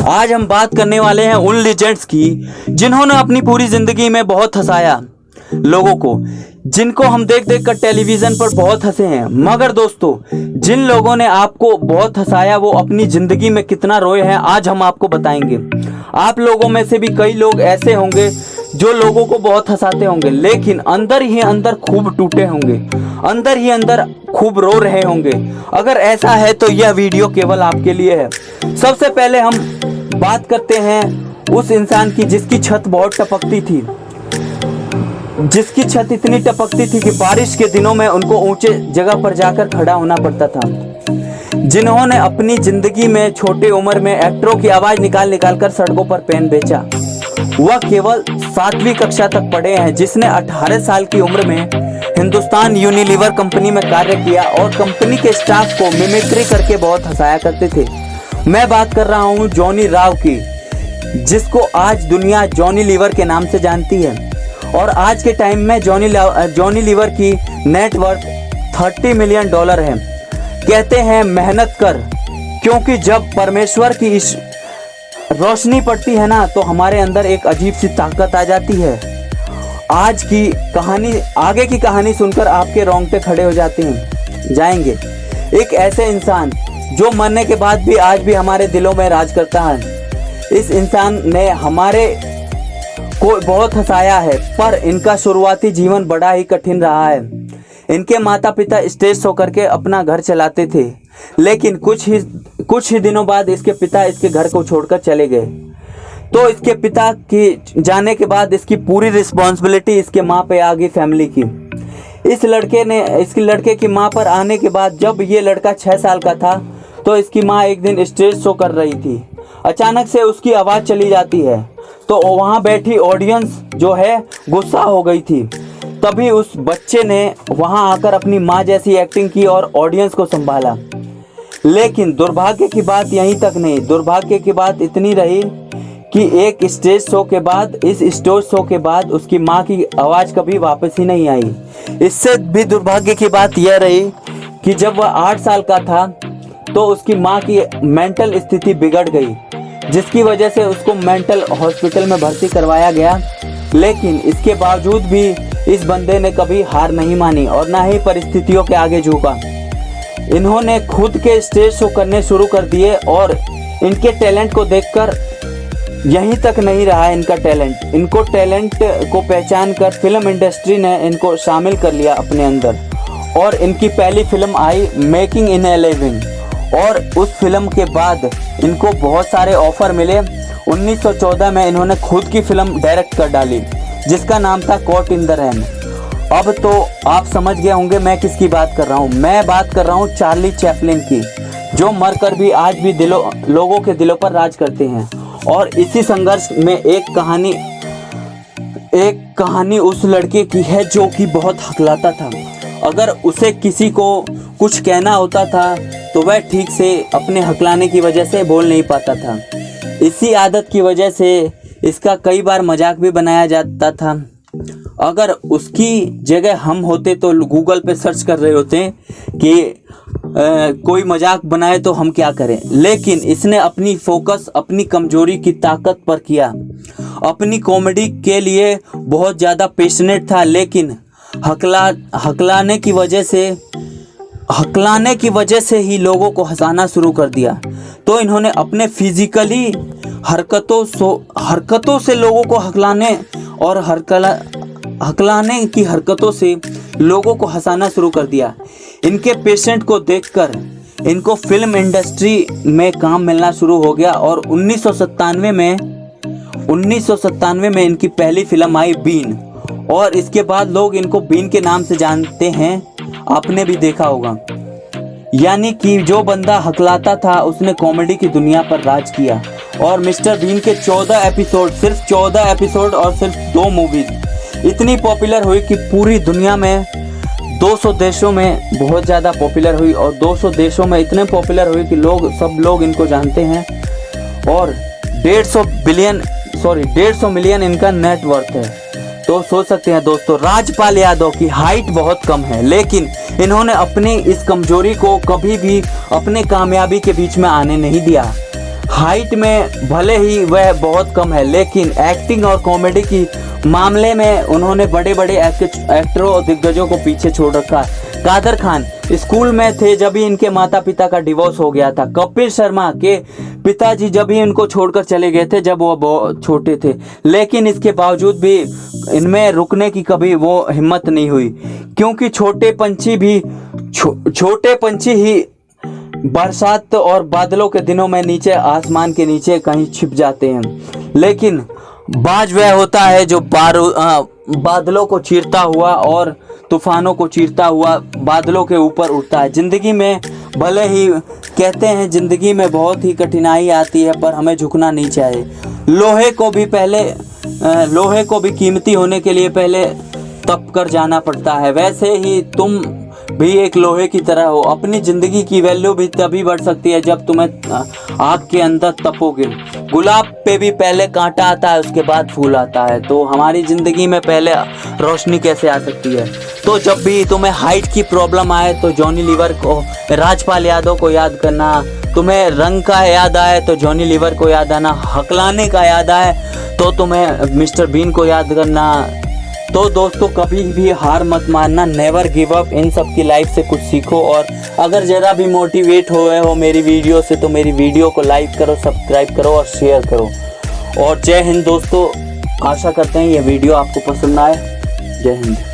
आज हम बात करने वाले हैं उन लीजेंड्स की जिन्होंने अपनी पूरी जिंदगी में बहुत हंसाया लोगों को, जिनको हम देख देख कर टेलीविजन पर बहुत हंसे हैं। मगर दोस्तों, जिन लोगों ने आपको बहुत हंसाया वो अपनी जिंदगी में कितना रोए हैं, आज हम आपको बताएंगे। आप लोगों में से भी कई लोग ऐसे होंगे जो लोगों को बहुत हंसाते होंगे, लेकिन अंदर ही अंदर खूब टूटे होंगे, अंदर ही अंदर खूब रो रहे होंगे। अगर ऐसा है तो यह वीडियो केवल आपके लिए है। सबसे पहले हम बात करते हैं उस इंसान की जिसकी छत बहुत टपकती थी, जिसकी छत इतनी टपकती थी कि बारिश के दिनों में उनको ऊंचे जगह पर जाकर खड़ा होना पड़ता था, जिन्होंने अपनी जिंदगी में छोटी उम्र में एक्टरों की आवाज निकाल निकाल कर सड़कों पर पेन बेचा। वह केवल 7वीं कक्षा तक पढ़े हैं, जिसने 18 साल की उम्र में हिंदुस्तान यूनिलीवर कंपनी में कार्य किया और कंपनी के स्टाफ को मिमिक्री करके बहुत हंसाया करते थे। मैं बात कर रहा हूं जॉनी राव की, जिसको आज दुनिया जॉनी लीवर के नाम से जानती है। और आज के टाइम में जॉनी लीवर की नेटवर्थ $30 मिलियन है। कहते हैं मेहनत कर, क्योंकि जब परमेश्वर की इस रोशनी पड़ती है ना तो हमारे अंदर एक अजीब सी ताकत आ जाती है। आज की कहानी, आगे की कहानी सुनकर आपके रोंगटे खड़े हो जाएंगे। एक ऐसे इंसान जो मरने के बाद भी आज भी हमारे दिलों में राज करता है। इस इंसान ने हमारे को बहुत हंसाया है, पर इनका शुरुआती जीवन बड़ा ही कठिन रहा है। इनके माता पिता स्टेज शो करके अपना घर चलाते थे, लेकिन कुछ ही दिनों बाद इसके पिता इसके घर को छोड़कर चले गए। तो इसके पिता की जाने के बाद इसकी पूरी रिस्पॉन्सिबिलिटी इसके माँ पे आ गई, फैमिली की। इसके लड़के की माँ पर आने के बाद जब ये लड़का 6 साल का था तो इसकी माँ एक दिन स्टेज शो कर रही थी। अचानक से उसकी आवाज़ चली जाती है, तो वहाँ बैठी ऑडियंस जो है गुस्सा हो गई थी। तभी उस बच्चे ने वहाँ आकर अपनी माँ जैसी एक्टिंग की और ऑडियंस को संभाला। लेकिन दुर्भाग्य की बात यहीं तक नहीं, दुर्भाग्य की बात इतनी रही कि एक स्टेज शो के बाद, इस स्टेज शो के बाद उसकी माँ की आवाज़ कभी वापस ही नहीं आई। इससे भी दुर्भाग्य की बात यह रही कि जब वह 8 साल का था तो उसकी माँ की मेंटल स्थिति बिगड़ गई, जिसकी वजह से उसको मेंटल हॉस्पिटल में भर्ती करवाया गया। लेकिन इसके बावजूद भी इस बंदे ने कभी हार नहीं मानी और ना ही परिस्थितियों के आगे झुका। इन्होंने खुद के स्टेज शो करने शुरू कर दिए और इनके टैलेंट को देखकर यहीं तक नहीं रहा इनका टैलेंट। इनको टैलेंट को पहचान कर फिल्म इंडस्ट्री ने इनको शामिल कर लिया अपने अंदर, और इनकी पहली film I making in a living. और उस फिल्म के बाद इनको बहुत सारे ऑफर मिले। 1914 में इन्होंने खुद की फिल्म डायरेक्ट कर डाली, जिसका नाम था कॉट इन द रैन। अब तो आप समझ गए होंगे मैं किसकी बात कर रहा हूँ। मैं बात कर रहा हूँ चार्ली चैपलिन की, जो मरकर भी आज भी लोगों के दिलों पर राज करते हैं। और इसी संघर्ष में एक कहानी उस लड़के की है जो कि बहुत हकलाता था। अगर उसे किसी को कुछ कहना होता था तो वह ठीक से अपने हकलाने की वजह से बोल नहीं पाता था। इसी आदत की वजह से इसका कई बार मजाक भी बनाया जाता था। अगर उसकी जगह हम होते तो गूगल पे सर्च कर रहे होते कि कोई मजाक बनाए तो हम क्या करें, लेकिन इसने अपनी फोकस अपनी कमजोरी की ताकत पर किया। अपनी कॉमेडी के लिए बहुत ज़्यादा पैशनेट था, लेकिन हकलाने की वजह से ही लोगों को हंसाना शुरू कर दिया। तो इन्होंने अपने फिजिकली हरकतों से लोगों को हकलाने और हकलाने की हरकतों से लोगों को हंसाना शुरू कर दिया। इनके पेशेंट को देखकर इनको फिल्म इंडस्ट्री में काम मिलना शुरू हो गया और 1997 में इनकी पहली फिल्म आई बीन, और इसके बाद लोग इनको बीन के नाम से जानते हैं। आपने भी देखा होगा, यानी कि जो बंदा हकलाता था उसने कॉमेडी की दुनिया पर राज किया। और मिस्टर बीन के 14 एपिसोड और सिर्फ 2 मूवीज इतनी पॉपुलर हुई कि पूरी दुनिया में 200 देशों में बहुत ज़्यादा पॉपुलर हुई, और 200 देशों में इतने पॉपुलर हुई कि सब लोग इनको जानते हैं। और 150 मिलियन इनका नेटवर्थ है। तो सोच सकते हैं दोस्तों, राजपाल यादव की हाइट बहुत कम है, लेकिन इन्होंने अपनी इस कमजोरी को कभी भी अपने कामयाबी के बीच में आने नहीं दिया। हाइट में भले ही वह बहुत कम है, लेकिन एक्टिंग और कॉमेडी की मामले में उन्होंने बड़े बड़े एक्टरों और दिग्गजों को पीछे छोड़ रखा है। कादर खान स्कूल में थे जब ही इनके माता पिता का डिवोर्स हो गया था। कपिल शर्मा के पिताजी जब ही इनको छोड़कर चले गए थे जब वो बहुत छोटे थे, लेकिन इसके बावजूद भी इनमें रुकने की कभी वो हिम्मत नहीं हुई, क्योंकि छोटे पंछी ही बरसात और बादलों के दिनों में नीचे आसमान के नीचे कहीं छिप जाते हैं, लेकिन बाज वह होता है जो बादलों को चीरता हुआ और तूफानों को चीरता हुआ बादलों के ऊपर उड़ता है। जिंदगी में भले ही कहते हैं जिंदगी में बहुत ही कठिनाई आती है, पर हमें झुकना नहीं चाहिए। लोहे को भी कीमती होने के लिए पहले तप कर जाना पड़ता है, वैसे ही तुम भी एक लोहे की तरह हो। अपनी जिंदगी की वैल्यू भी तभी बढ़ सकती है जब तुम्हें आग के अंदर तपोगे। गुलाब पे भी पहले कांटा आता है, उसके बाद फूल आता है, तो हमारी जिंदगी में पहले रोशनी कैसे आ सकती है। तो जब भी तुम्हें हाइट की प्रॉब्लम आए तो जॉनी लीवर को, राजपाल यादव को याद करना। तुम्हें रंग का याद आए तो जॉनी लीवर को याद आना। हकलाने का याद आए तो तुम्हें मिस्टर बीन को याद करना। तो दोस्तों कभी भी हार मत मानना, नेवर गिव अप। इन सब की लाइफ से कुछ सीखो, और अगर ज़रा भी मोटिवेट हुए हो मेरी वीडियो से तो मेरी वीडियो को लाइक करो, सब्सक्राइब करो और शेयर करो। और जय हिंद दोस्तों, आशा करते हैं ये वीडियो आपको पसंद आए। जय हिंद।